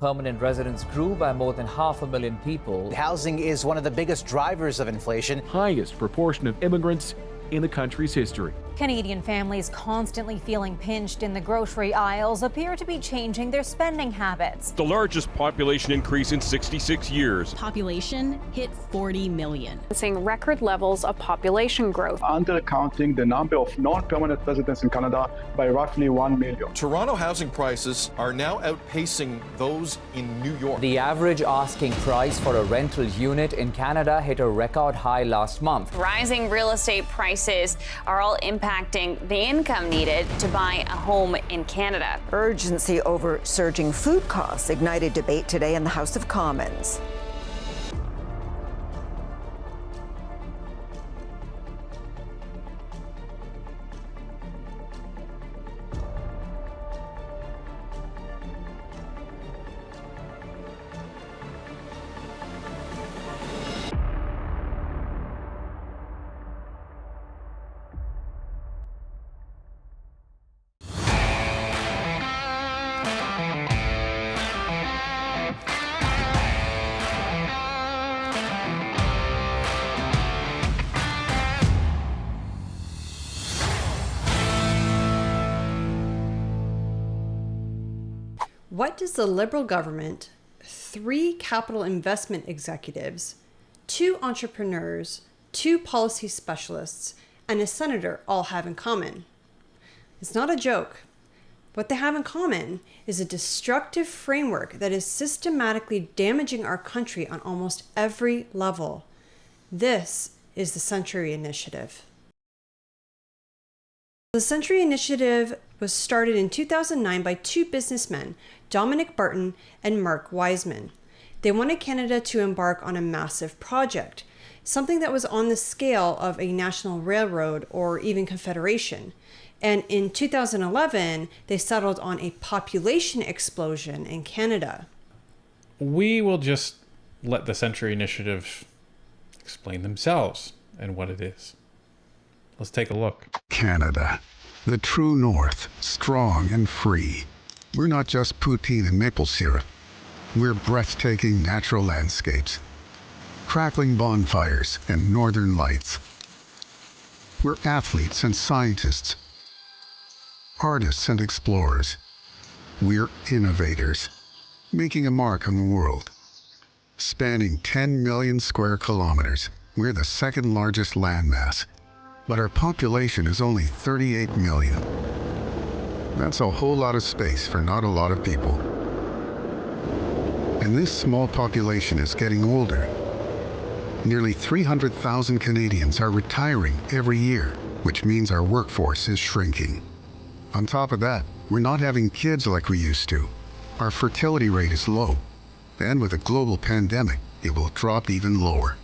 Permanent residents grew by more than 500,000 people. Housing is one of the biggest drivers of inflation. Highest proportion of immigrants in the country's history. Canadian families constantly feeling pinched in the grocery aisles appear to be changing their spending habits. The largest population increase in 66 years. Population hit 40 million. Seeing record levels of population growth. Undercounting the number of non-permanent residents in Canada by roughly 1 million. Toronto housing prices are now outpacing those in New York. The average asking price for a rental unit in Canada hit a record high last month. Rising real estate prices are all impacting the income needed to buy a home in Canada. Urgency over surging food costs ignited debate today in the House of Commons. What does the Liberal government, 3 capital investment executives, 2 entrepreneurs, 2 policy specialists, and a senator all have in common? It's not a joke. What they have in common is a destructive framework that is systematically damaging our country on almost every level. This is the Century Initiative. The Century Initiative was started in 2009 by 2 businessmen, Dominic Barton and Mark Wiseman. They wanted Canada to embark on a massive project, something that was on the scale of a national railroad or even confederation. And in 2011, they settled on a population explosion in Canada. We will just let the Century Initiative explain themselves and what it is. Let's take a look. Canada, the true north, strong and free. We're not just poutine and maple syrup. We're breathtaking natural landscapes, crackling bonfires and northern lights. We're athletes and scientists, artists and explorers. We're innovators, making a mark on the world. Spanning 10 million square kilometers, we're the second largest landmass. But our population is only 38 million. That's a whole lot of space for not a lot of people. And this small population is getting older. Nearly 300,000 Canadians are retiring every year, which means our workforce is shrinking. On top of that, we're not having kids like we used to. Our fertility rate is low. And with a global pandemic, it will drop even lower.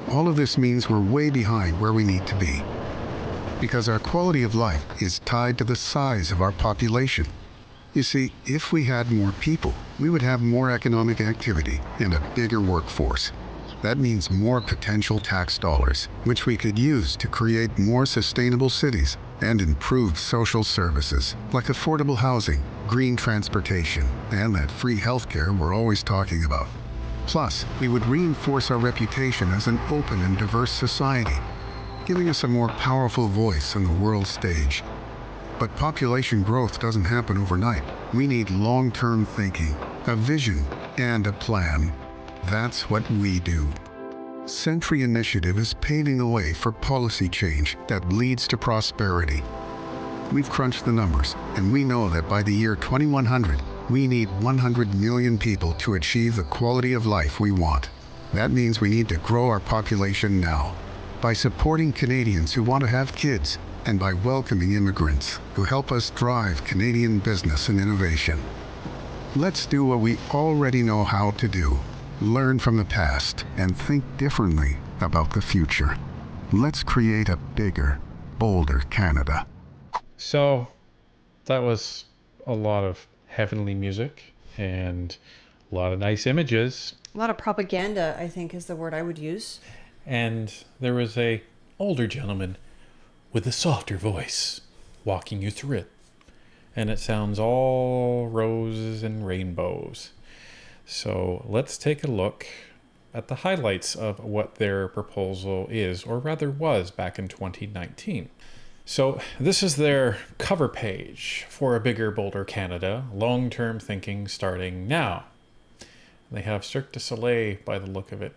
All of this means we're way behind where we need to be, because our quality of life is tied to the size of our population. You see, if we had more people, we would have more economic activity and a bigger workforce. That means more potential tax dollars, which we could use to create more sustainable cities and improve social services, like affordable housing, green transportation, and that free healthcare we're always talking about. Plus, we would reinforce our reputation as an open and diverse society, giving us a more powerful voice on the world stage. But population growth doesn't happen overnight. We need long-term thinking, a vision, and a plan. That's what we do. Century Initiative is paving the way for policy change that leads to prosperity. We've crunched the numbers, and we know that by the year 2100, we need 100 million people to achieve the quality of life we want. That means we need to grow our population now, by supporting Canadians who want to have kids, and by welcoming immigrants who help us drive Canadian business and innovation. Let's do what we already know how to do. Learn from the past and think differently about the future. Let's create a bigger, bolder Canada. So, that was a lot of heavenly music and a lot of nice images. A lot of propaganda, I think, is the word I would use. And there was a older gentleman with a softer voice walking you through it. and it sounds all roses and rainbows. So let's take a look at the highlights of what their proposal is, or rather was, back in 2019. So this is their cover page for A Bigger, Bolder Canada, long-term thinking starting now. They have Cirque du Soleil, by the look of it,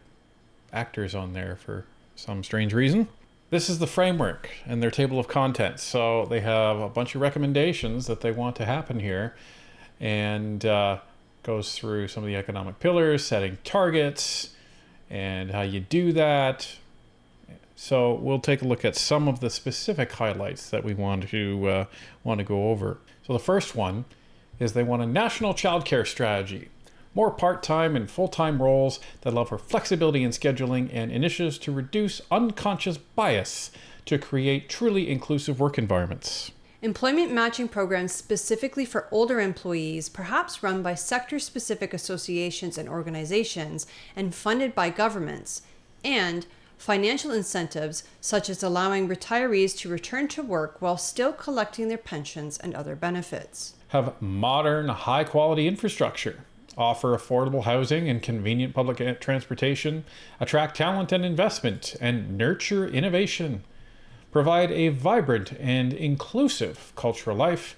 actors on there for some strange reason. This is the framework and their table of contents. So they have a bunch of recommendations that they want to happen here, and goes through some of the economic pillars, setting targets, and how you do that. So we'll take a look at some of the specific highlights that we want to go over. So the first one is they want a national childcare strategy. More part-time and full-time roles that allow for flexibility in scheduling, and initiatives to reduce unconscious bias to create truly inclusive work environments. Employment matching programs specifically for older employees, perhaps run by sector-specific associations and organizations and funded by governments, and financial incentives such as allowing retirees to return to work while still collecting their pensions and other benefits. Have modern, high-quality infrastructure. Offer affordable housing and convenient public transportation, attract talent and investment, and nurture innovation. Provide a vibrant and inclusive cultural life,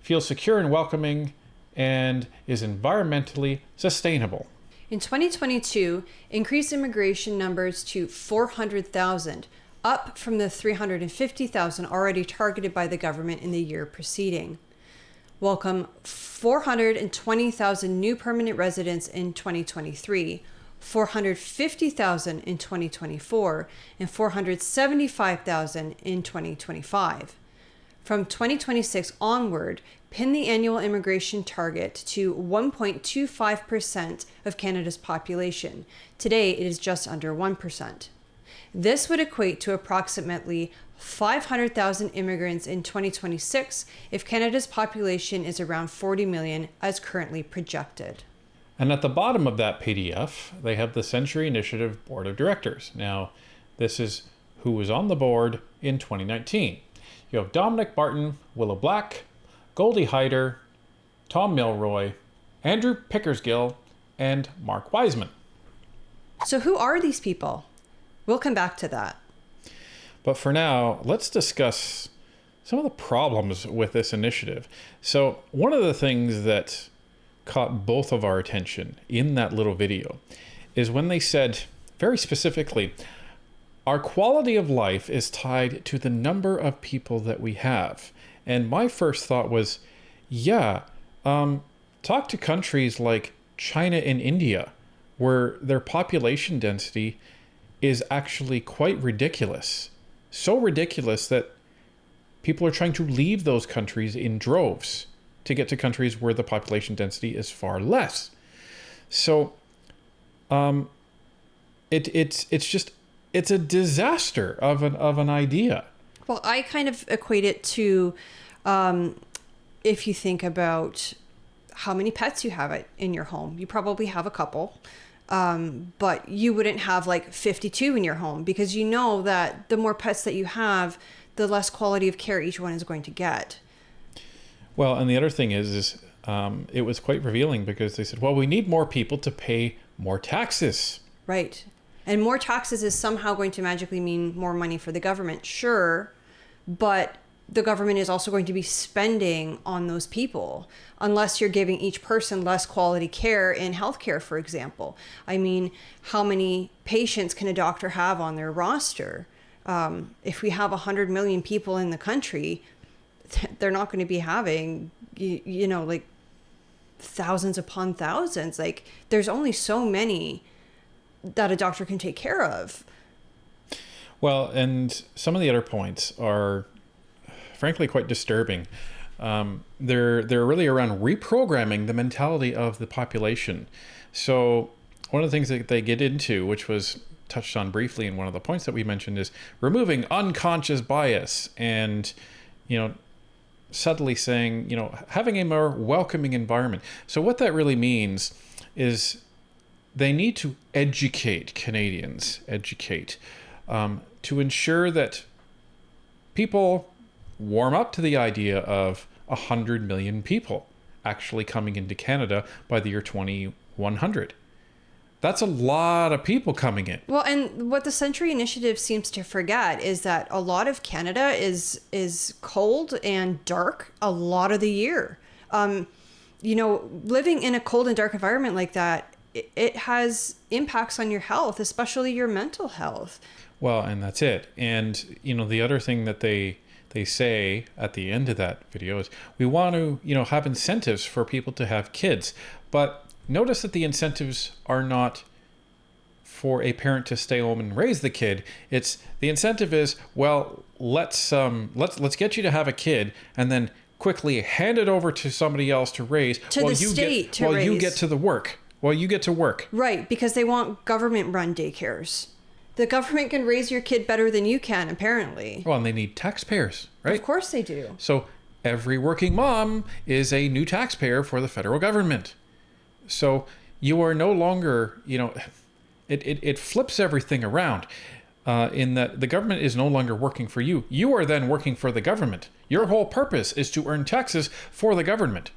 feel secure and welcoming, and is environmentally sustainable. In 2022, increase immigration numbers to 400,000, up from the 350,000 already targeted by the government in the year preceding. Welcome 420,000 new permanent residents in 2023, 450,000 in 2024, and 475,000 in 2025. From 2026 onward, pin the annual immigration target to 1.25% of Canada's population. Today, it is just under 1%. This would equate to approximately 500,000 immigrants in 2026 if Canada's population is around 40 million as currently projected. And at the bottom of that PDF, they have the Century Initiative Board of Directors. Now, this is who was on the board in 2019. You have Dominic Barton, Willow Black, Goldie Hyder, Tom Milroy, Andrew Pickersgill, and Mark Wiseman. So who are these people? We'll come back to that. But for now, let's discuss some of the problems with this initiative. So one of the things that caught both of our attention in that little video is when they said very specifically, our quality of life is tied to the number of people that we have. And my first thought was, talk to countries like China and India, where their population density is actually quite ridiculous. So ridiculous that people are trying to leave those countries in droves to get to countries where the population density is far less. So it's a disaster of an idea. Well, I kind of equate it to if you think about how many pets you have in your home. You probably have a couple. But you wouldn't have like 52 in your home, because you know that the more pets that you have, the less quality of care each one is going to get. Well, and the other thing is it was quite revealing, because they said, well, we need more people to pay more taxes. Right. And more taxes is somehow going to magically mean more money for the government. Sure. But the government is also going to be spending on those people, unless you're giving each person less quality care in healthcare, for example. I mean, how many patients can a doctor have on their roster? If we have 100 million people in the country, they're not going to be having, like thousands upon thousands. Like, there's only so many that a doctor can take care of. Well, and some of the other points are frankly quite disturbing. They're really around reprogramming the mentality of the population. So one of the things that they get into, which was touched on briefly in one of the points that we mentioned, is removing unconscious bias and, subtly saying, having a more welcoming environment. So what that really means is they need to educate Canadians, to ensure that people warm up to the idea of 100 million people actually coming into Canada by the year 2100. That's a lot of people coming in. Well, and what the Century Initiative seems to forget is that a lot of Canada is cold and dark a lot of the year. Living in a cold and dark environment like that, it has impacts on your health, especially your mental health. Well, and that's it. And, the other thing that they say at the end of that video is we want to, have incentives for people to have kids. But notice that the incentives are not for a parent to stay home and raise the kid. It's the incentive is, well, let's get you to have a kid and then quickly hand it over to somebody else to raise while you get to work. Right, because they want government-run daycares. The government can raise your kid better than you can, apparently. Well, and they need taxpayers, right? Of course they do. So every working mom is a new taxpayer for the federal government. So you are no longer, it flips everything around in that the government is no longer working for you. You are then working for the government. Your whole purpose is to earn taxes for the government.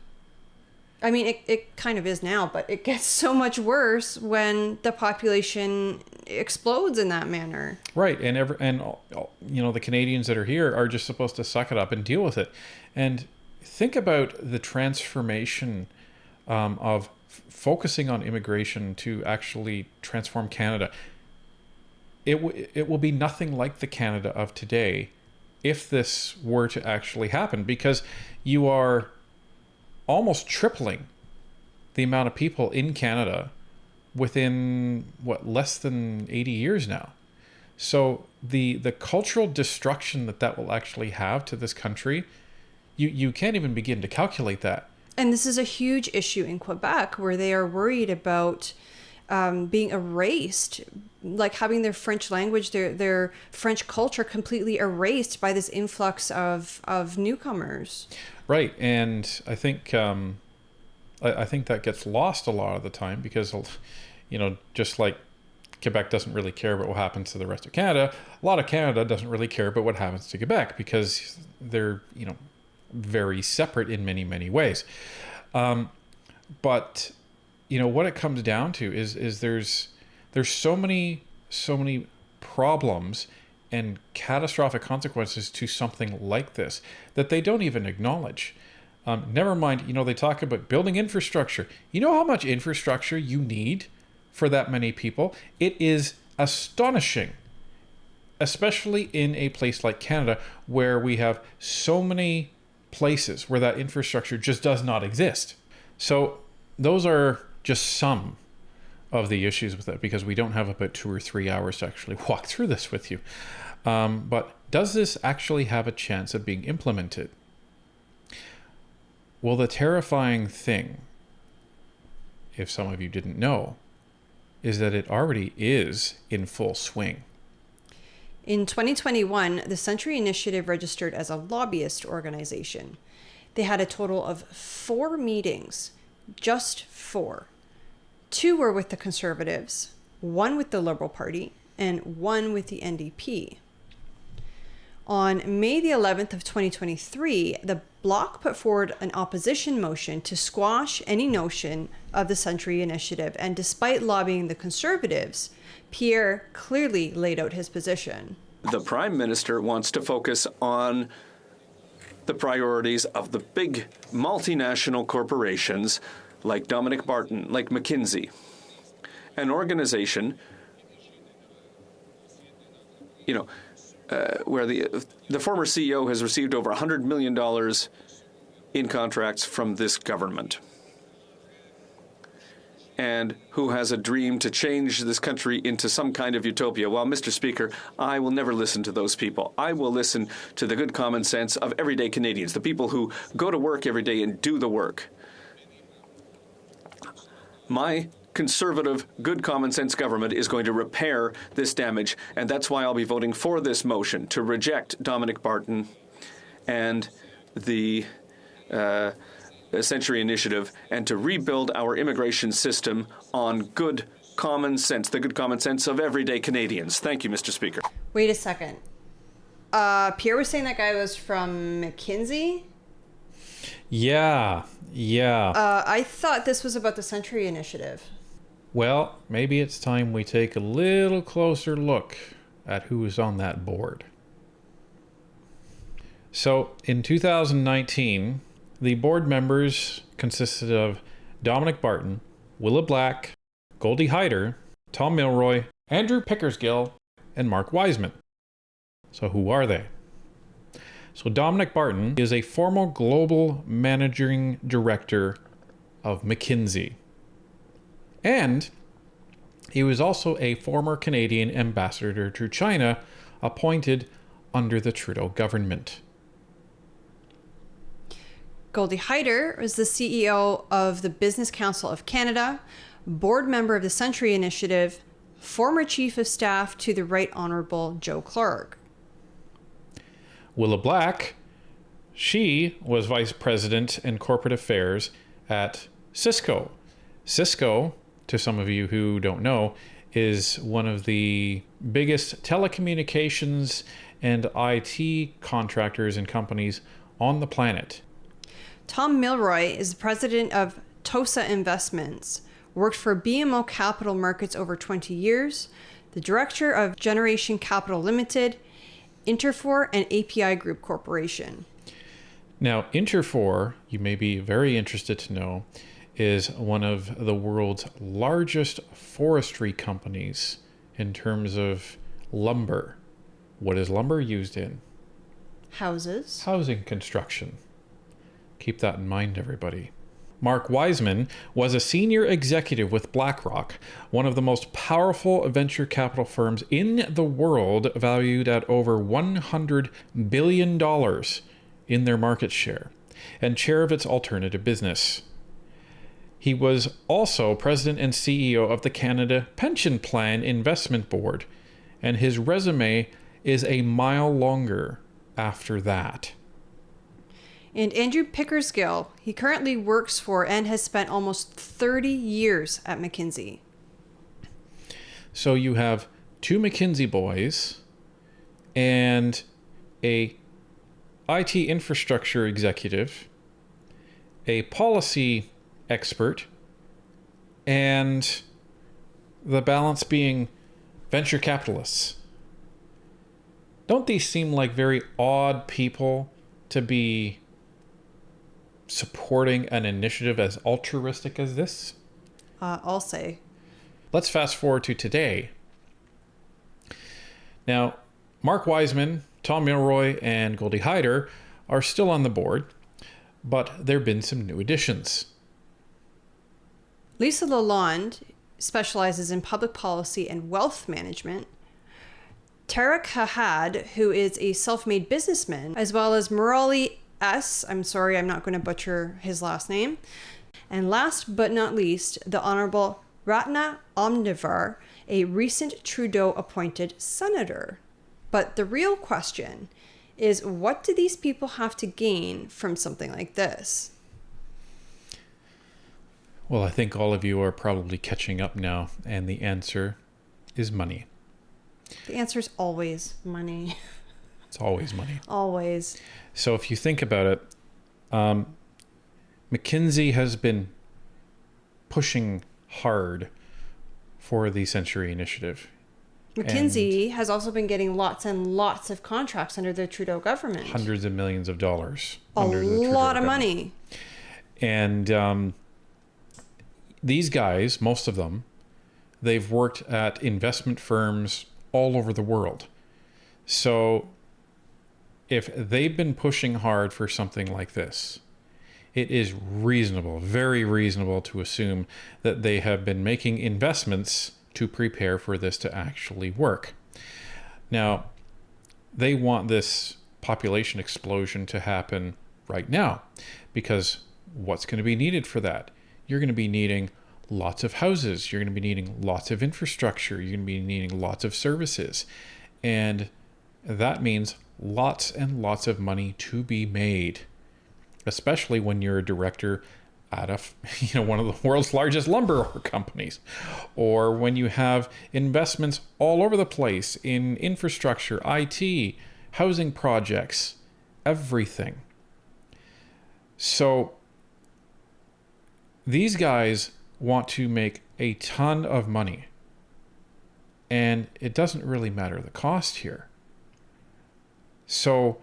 I mean, it kind of is now, but it gets so much worse when the population explodes in that manner. Right, and the Canadians that are here are just supposed to suck it up and deal with it. And think about the transformation of focusing on immigration to actually transform Canada. It will be nothing like the Canada of today if this were to actually happen, because you are almost tripling the amount of people in Canada within less than 80 years now. So the cultural destruction that will actually have to this country, you can't even begin to calculate that. And this is a huge issue in Quebec, where they are worried about being erased, like having their French language, their French culture completely erased by this influx of newcomers. Right, and I think that gets lost a lot of the time because, just like Quebec doesn't really care about what happens to the rest of Canada, a lot of Canada doesn't really care about what happens to Quebec because they're, very separate in many, many ways. But what it comes down to is there's so many problems and catastrophic consequences to something like this that they don't even acknowledge. Never mind, they talk about building infrastructure. You know how much infrastructure you need for that many people? It is astonishing, especially in a place like Canada, where we have so many places where that infrastructure just does not exist. So those are just some of the issues with it, because we don't have about 2 or 3 hours to actually walk through this with you. But does this actually have a chance of being implemented? Well, the terrifying thing, if some of you didn't know, is that it already is in full swing. In 2021, the Century Initiative registered as a lobbyist organization. They had a total of 4 meetings, just 4. 2 were with the Conservatives, 1 with the Liberal Party, and 1 with the NDP. On May the 11th of 2023, the Bloc put forward an opposition motion to squash any notion of the Century Initiative, and despite lobbying the Conservatives, Pierre clearly laid out his position. The Prime Minister wants to focus on the priorities of the big multinational corporations like Dominic Barton, like McKinsey, an organization, where the former CEO has received over $100 million in contracts from this government, and who has a dream to change this country into some kind of utopia. Well, Mr. Speaker, I will never listen to those people. I will listen to the good common sense of everyday Canadians, the people who go to work every day and do the work. My conservative, good common sense government is going to repair this damage, and that's why I'll be voting for this motion to reject Dominic Barton and the Century Initiative, and to rebuild our immigration system on good common sense, the good common sense of everyday Canadians. Thank you, Mr. Speaker. Wait a second. Pierre was saying that guy was from McKinsey? Yeah. I thought this was about the Century Initiative. Well, maybe it's time we take a little closer look at who is on that board. So, in 2019, the board members consisted of Dominic Barton, Willa Black, Goldie Hyder, Tom Milroy, Andrew Pickersgill, and Mark Wiseman. So who are they? So Dominic Barton is a former global managing director of McKinsey. And he was also a former Canadian ambassador to China appointed under the Trudeau government. Goldie Hyder is the CEO of the Business Council of Canada, board member of the Century Initiative, former chief of staff to the Right Honourable Joe Clark. Willa Black, she was vice president in corporate affairs at Cisco. Cisco, to some of you who don't know, is one of the biggest telecommunications and IT contractors and companies on the planet. Tom Milroy is the president of TOSA Investments, worked for BMO Capital Markets over 20 years, the director of Generation Capital Limited, Interfor, and API Group Corporation. Now, Interfor, you may be very interested to know, is one of the world's largest forestry companies in terms of lumber. What is lumber used in? Houses. Housing construction. Keep that in mind, everybody. Mark Wiseman was a senior executive with BlackRock, one of the most powerful venture capital firms in the world, valued at over $100 billion in their market share, and chair of its alternative business. He was also president and CEO of the Canada Pension Plan Investment Board, and his resume is a mile longer after that. And Andrew Pickersgill, he currently works for and has spent almost 30 years at McKinsey. So you have two McKinsey boys and a IT infrastructure executive, a policy expert, and the balance being venture capitalists. Don't these seem like very odd people to be supporting an initiative as altruistic as this? I'll say. Let's fast forward to today. Now, Mark Wiseman, Tom Milroy, and Goldie Hyder are still on the board, but there have been some new additions. Lisa Lalonde specializes in public policy and wealth management. Tarek Hahad, who is a self-made businessman, as well as Murali S. I'm sorry, I'm not going to butcher his last name. And last but not least, the Honorable Ratna Omnivar, a recent Trudeau-appointed senator. But the real question is, what do these people have to gain from something like this? Well, I think all of you are probably catching up now, and the answer is money. The answer is always money. It's always money. Always. So if you think about it, McKinsey has been pushing hard for the Century Initiative. McKinsey has also been getting lots and lots of contracts under the Trudeau government. Hundreds of millions of dollars. A lot of money. And these guys, most of them, they've worked at investment firms all over the world. So if they've been pushing hard for something like this, it is reasonable, very reasonable to assume that they have been making investments to prepare for this to actually work. Now, they want this population explosion to happen right now, because what's going to be needed for that? You're going to be needing lots of houses. You're going to be needing lots of infrastructure. You're going to be needing lots of services. And that means lots and lots of money to be made, especially when you're a director at one of the world's largest lumber companies, or when you have investments all over the place in infrastructure, IT, housing projects, everything. So these guys want to make a ton of money, and it doesn't really matter the cost here. So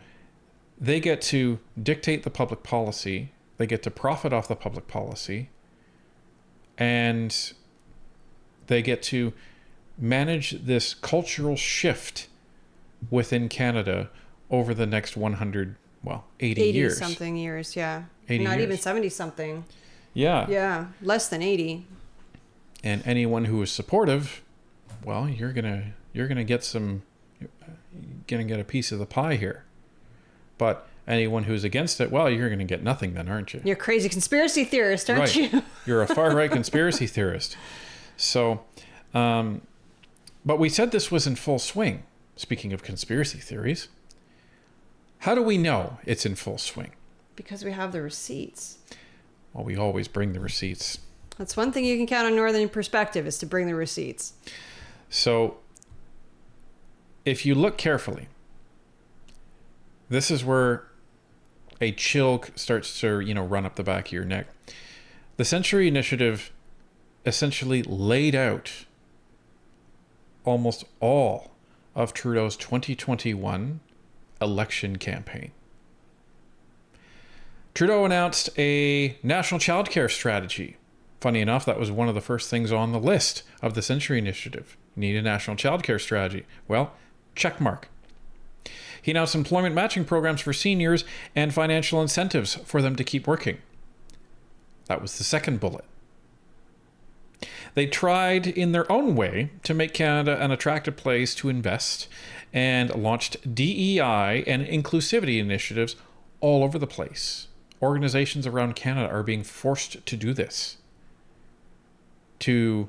they get to dictate the public policy, they get to profit off the public policy, and they get to manage this cultural shift within Canada over the next 80 years. 80-something years, yeah. 80 Not years. even 70-something. Yeah. Yeah, less than 80. And anyone who is supportive, well, you're gonna get a piece of the pie here. But anyone who's against it, well, you're gonna get nothing then, aren't you? You're a crazy conspiracy theorist, aren't Right. you? You're a far-right conspiracy theorist. So, but we said this was in full swing. Speaking of conspiracy theories, how do we know it's in full swing? Because we have the receipts. Well, we always bring the receipts. That's one thing you can count on Northern Perspective, is to bring the receipts. So, if you look carefully, this is where a chill starts to, run up the back of your neck. The Century Initiative essentially laid out almost all of Trudeau's 2021 election campaign. Trudeau announced a national childcare strategy. Funny enough, that was one of the first things on the list of the Century Initiative. You need a national childcare strategy. Well, check mark. He announced employment matching programs for seniors and financial incentives for them to keep working. That was the second bullet. They tried in their own way to make Canada an attractive place to invest and launched DEI and inclusivity initiatives all over the place. Organizations around Canada are being forced to do this to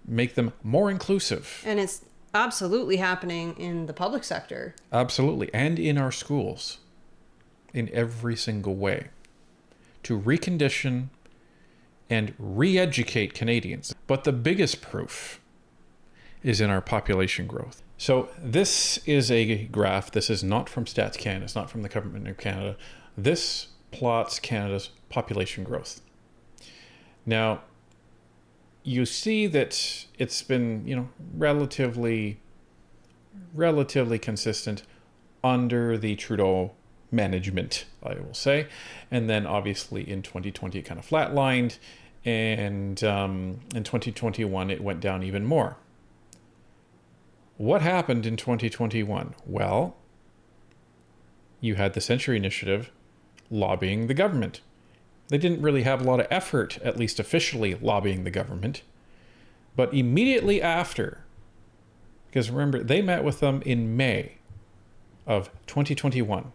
make them more inclusive. And it's absolutely happening in the public sector. Absolutely. And in our schools, in every single way, to recondition and re-educate Canadians. But the biggest proof is in our population growth. So this is a graph. This is not from Stats Canada. It's not from the Government of Canada. This plots Canada's population growth. Now, you see that it's been, relatively consistent under the Trudeau management, I will say. And then obviously in 2020 it kind of flatlined, and in 2021 it went down even more. What happened in 2021? Well, you had the Century Initiative lobbying the government. They didn't really have a lot of effort, at least officially, lobbying the government. But immediately after, because remember, they met with them in May of 2021.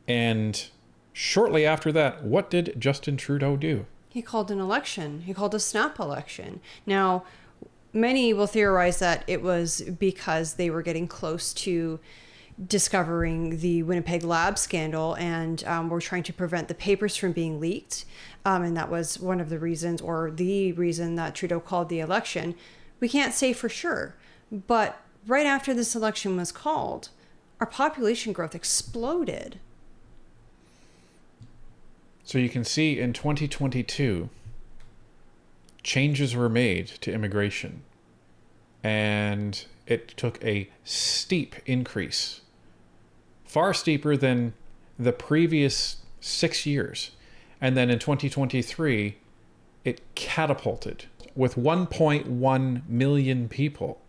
And shortly after that, what did Justin Trudeau do? He called an election. He called a snap election. Now, many will theorize that it was because they were getting close to discovering the Winnipeg lab scandal and were trying to prevent the papers from being leaked. And that was one of the reasons, or the reason, that Trudeau called the election. We can't say for sure. But right after this election was called, our population growth exploded. So you can see in 2022, changes were made to immigration. And it took a steep increase, far steeper than the previous 6 years. And then in 2023, it catapulted with 1.1 million people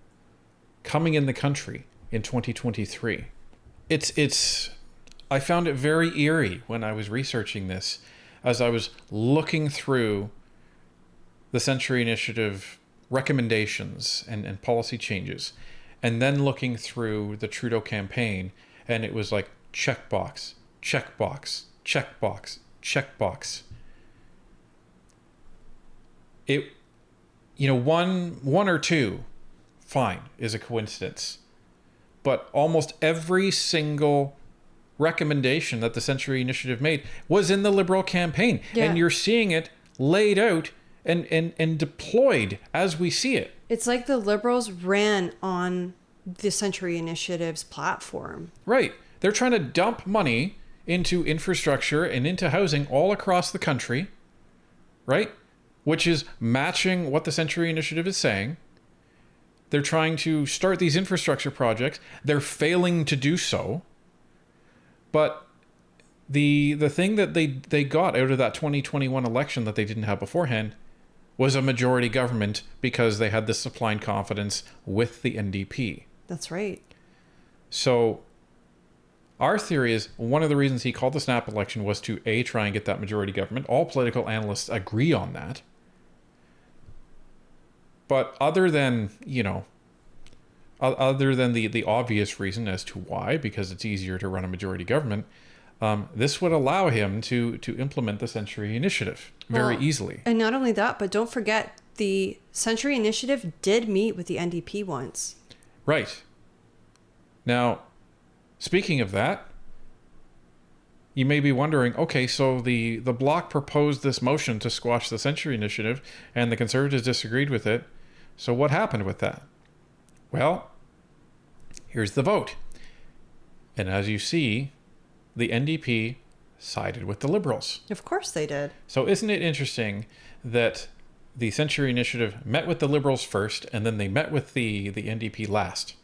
coming in the country in 2023. I found it very eerie when I was researching this, as I was looking through the Century Initiative recommendations and policy changes, and then looking through the Trudeau campaign, and it was like checkbox, checkbox, checkbox, checkbox. It, one or two, fine, is a coincidence. But almost every single recommendation that the Century Initiative made was in the Liberal campaign. Yeah. And you're seeing it laid out and deployed as we see it. It's like the Liberals ran on the Century Initiative's platform. Right. They're trying to dump money into infrastructure and into housing all across the country, right? Which is matching what the Century Initiative is saying. They're trying to start these infrastructure projects. They're failing to do so. But the thing that they got out of that 2021 election that they didn't have beforehand was a majority government because they had this supply and confidence with the NDP. That's right. So our theory is one of the reasons he called the snap election was to A, try and get that majority government. All political analysts agree on that. But other than, other than the obvious reason as to why, because it's easier to run a majority government, this would allow him to implement the Century Initiative very easily. And not only that, but don't forget the Century Initiative did meet with the NDP once. Right. Now, speaking of that, you may be wondering, okay, so the Bloc proposed this motion to squash the Century Initiative and the Conservatives disagreed with it. So what happened with that? Well, here's the vote. And as you see, the NDP sided with the Liberals. Of course they did. So isn't it interesting that the Century Initiative met with the Liberals first and then they met with the NDP last?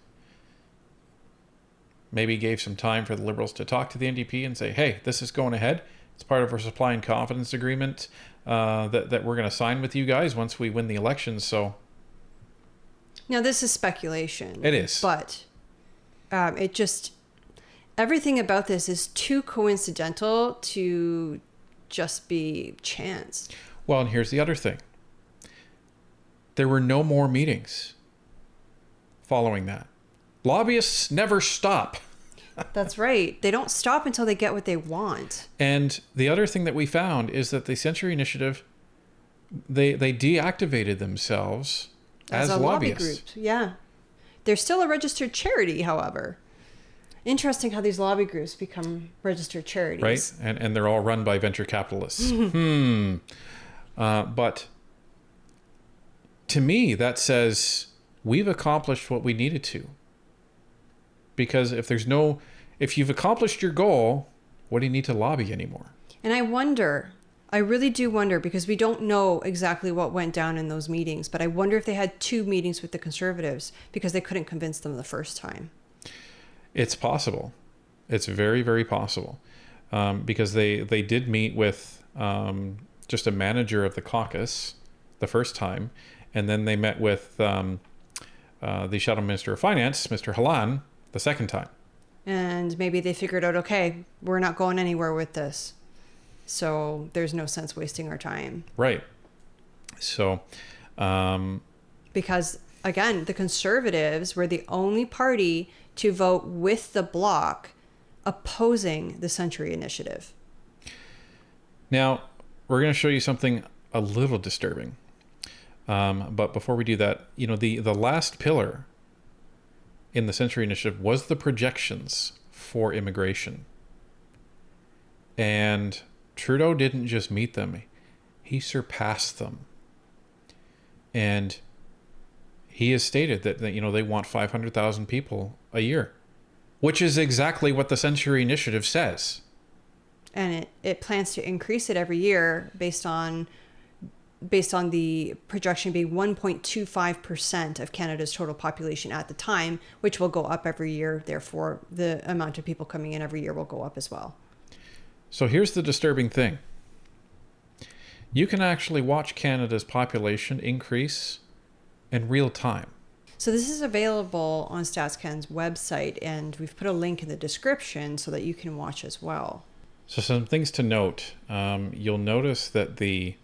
Maybe gave some time for the Liberals to talk to the NDP and say, hey, this is going ahead. It's part of our supply and confidence agreement that we're going to sign with you guys once we win the elections. So now this is speculation. It is. But everything about this is too coincidental to just be chance. Well, and here's the other thing. There were no more meetings following that. Lobbyists never stop. That's right. They don't stop until they get what they want. And the other thing that we found is that the Century Initiative, they deactivated themselves as a lobby lobbyists. group. Yeah. They're still a registered charity, however. Interesting how these lobby groups become registered charities. Right? And they're all run by venture capitalists. But to me, that says we've accomplished what we needed to. Because if you've accomplished your goal, what do you need to lobby anymore? And I really do wonder, because we don't know exactly what went down in those meetings, but I wonder if they had 2 meetings with the Conservatives because they couldn't convince them the first time. It's possible. It's very, very possible. Because they did meet with just a manager of the caucus the first time, and then they met with the Shadow Minister of Finance, Mr. Halan, the second time. And maybe they figured out, okay, we're not going anywhere with this, so there's no sense wasting our time. Right. So because again, the Conservatives were the only party to vote with the Bloc opposing the Century Initiative. Now, we're going to show you something a little disturbing. But before we do that, the last pillar in the Century Initiative was the projections for immigration. And Trudeau didn't just meet them, he surpassed them. And he has stated that they want 500,000 people a year, which is exactly what the Century Initiative says. And it plans to increase it every year based on the projection being 1.25% of Canada's total population at the time, which will go up every year. Therefore, the amount of people coming in every year will go up as well. So here's the disturbing thing. You can actually watch Canada's population increase in real time. So this is available on StatsCan's website, and we've put a link in the description so that you can watch as well. So some things to note. You'll notice that the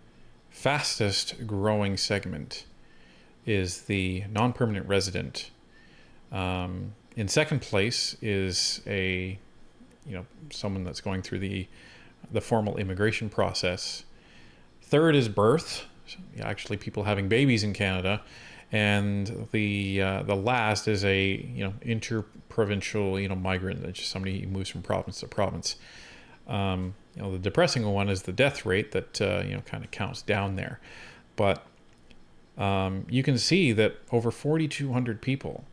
fastest growing segment is the non-permanent resident. In second place is someone that's going through the formal immigration process. Third is birth, actually people having babies in Canada, and the last is a interprovincial migrant, that's just somebody who moves from province to province. The depressing one is the death rate that kind of counts down there, but you can see that over 4,200 people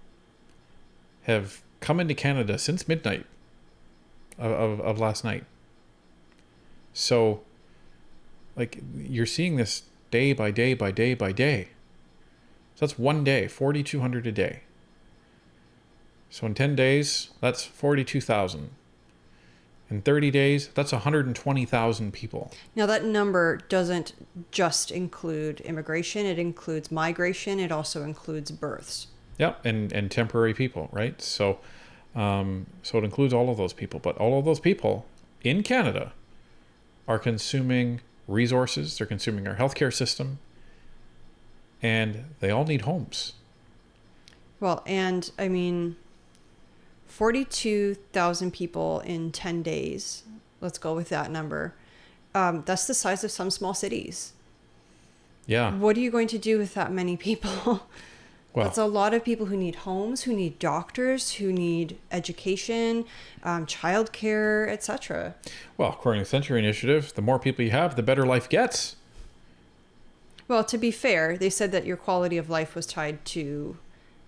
have come into Canada since midnight of last night. So, like, you're seeing this day by day by day by day. So that's one day, 4,200 a day. So in 10 days, that's 42,000. In 30 days, that's 120,000 people. Now, that number doesn't just include immigration. It includes migration. It also includes births. Yep, and temporary people, right? So it includes all of those people. But all of those people in Canada are consuming resources. They're consuming our healthcare system. And they all need homes. Well, and I mean, 42,000 people in 10 days. Let's go with that number. That's the size of some small cities. Yeah. What are you going to do with that many people? Well, that's a lot of people who need homes, who need doctors, who need education, childcare, etc. Well, according to the Century Initiative, the more people you have, the better life gets. Well, to be fair, they said that your quality of life was tied to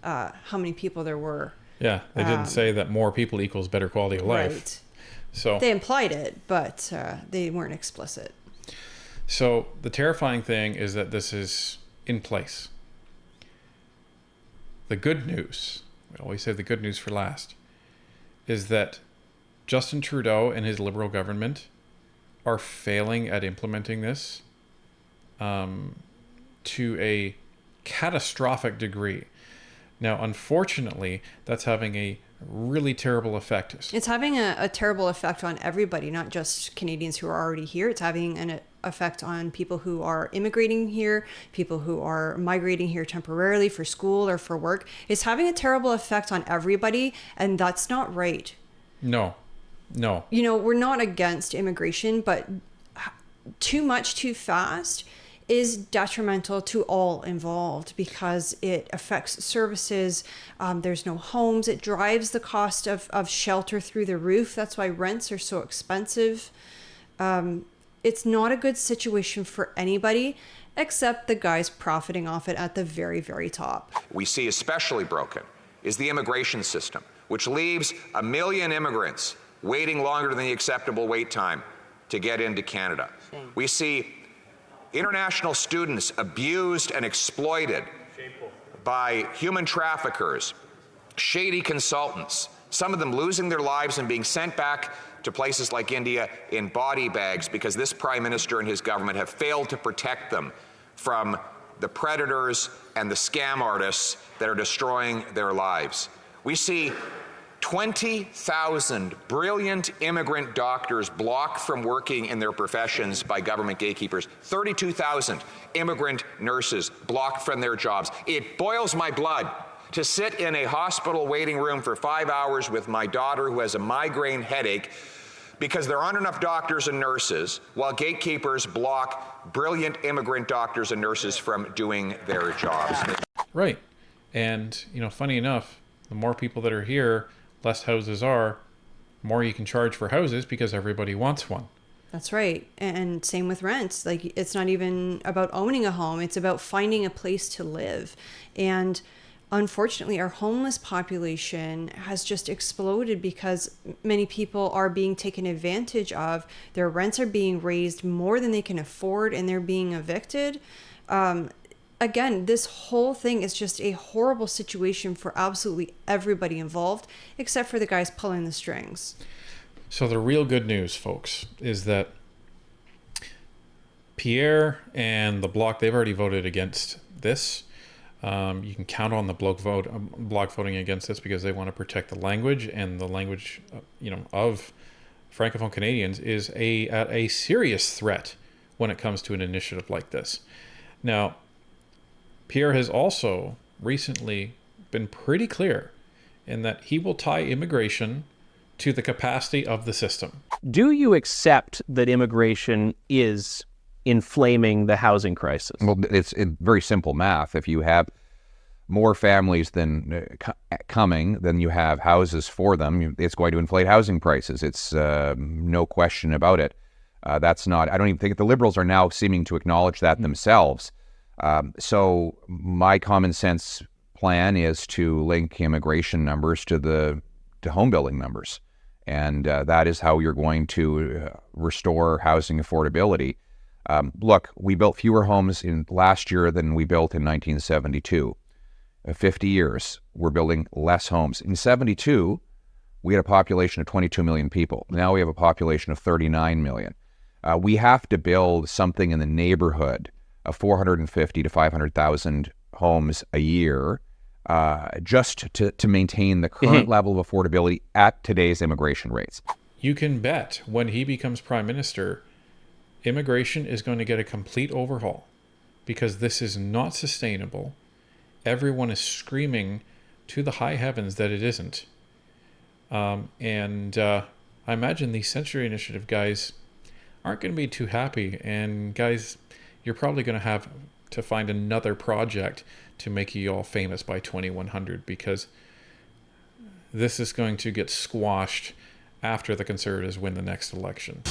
how many people there were. Yeah, they didn't say that more people equals better quality of life. Right. So they implied it, but they weren't explicit. So the terrifying thing is that this is in place. The good news, we always say the good news for last, is that Justin Trudeau and his Liberal government are failing at implementing this to a catastrophic degree. Now, unfortunately, that's having a really terrible effect. It's having a terrible effect on everybody, not just Canadians who are already here. It's having an effect on people who are immigrating here, people who are migrating here temporarily for school or for work. It's having a terrible effect on everybody, and that's not right. No. You know, we're not against immigration, but too much too fast is detrimental to all involved because it affects services. There's no homes. It drives the cost of shelter through the roof. That's why rents are so expensive. It's not a good situation for anybody except the guys profiting off it at the very, very top. We see especially broken is the immigration system, which leaves 1 million immigrants waiting longer than the acceptable wait time to get into Canada. We see international students abused and exploited by human traffickers, shady consultants, some of them losing their lives and being sent back to places like India in body bags because this Prime Minister and his government have failed to protect them from the predators and the scam artists that are destroying their lives. We see 20,000 brilliant immigrant doctors blocked from working in their professions by government gatekeepers. 32,000 immigrant nurses blocked from their jobs. It boils my blood to sit in a hospital waiting room for 5 hours with my daughter who has a migraine headache because there aren't enough doctors and nurses while gatekeepers block brilliant immigrant doctors and nurses from doing their jobs. Right. And, you know, funny enough, the more people that are here, less houses are, more you can charge for houses because everybody wants one. That's right. And same with rents. Like, it's not even about owning a home. It's about finding a place to live. And unfortunately, our homeless population has just exploded because many people are being taken advantage of. Their rents are being raised more than they can afford, and they're being evicted. Again, this whole thing is just a horrible situation for absolutely everybody involved, except for the guys pulling the strings. So the real good news, folks, is that Pierre and the Bloc, they've already voted against this. You can count on the Bloc voting against this because they want to protect the language, and the language, of Francophone Canadians is at a serious threat when it comes to an initiative like this. Now, Pierre has also recently been pretty clear in that he will tie immigration to the capacity of the system. Do you accept that immigration is inflaming the housing crisis? Well, it's very simple math. If you have more families than coming than you have houses for them, it's going to inflate housing prices. It's no question about it. That's not, I don't even think the Liberals are now seeming to acknowledge that themselves. So my common sense plan is to link immigration numbers to home building numbers. And that is how you're going to restore housing affordability. Look, we built fewer homes in last year than we built in 1972. 50 years, we're building less homes. In 72, we had a population of 22 million people. Now we have a population of 39 million. We have to build something in the neighborhood of 450 to 500,000 homes a year just to maintain the current level of affordability at today's immigration rates. You can bet when he becomes prime minister, immigration is going to get a complete overhaul because this is not sustainable. Everyone is screaming to the high heavens that it isn't. I imagine these Century Initiative guys aren't going to be too happy. And guys, you're probably going to have to find another project to make you all famous by 2100 because this is going to get squashed after the Conservatives win the next election.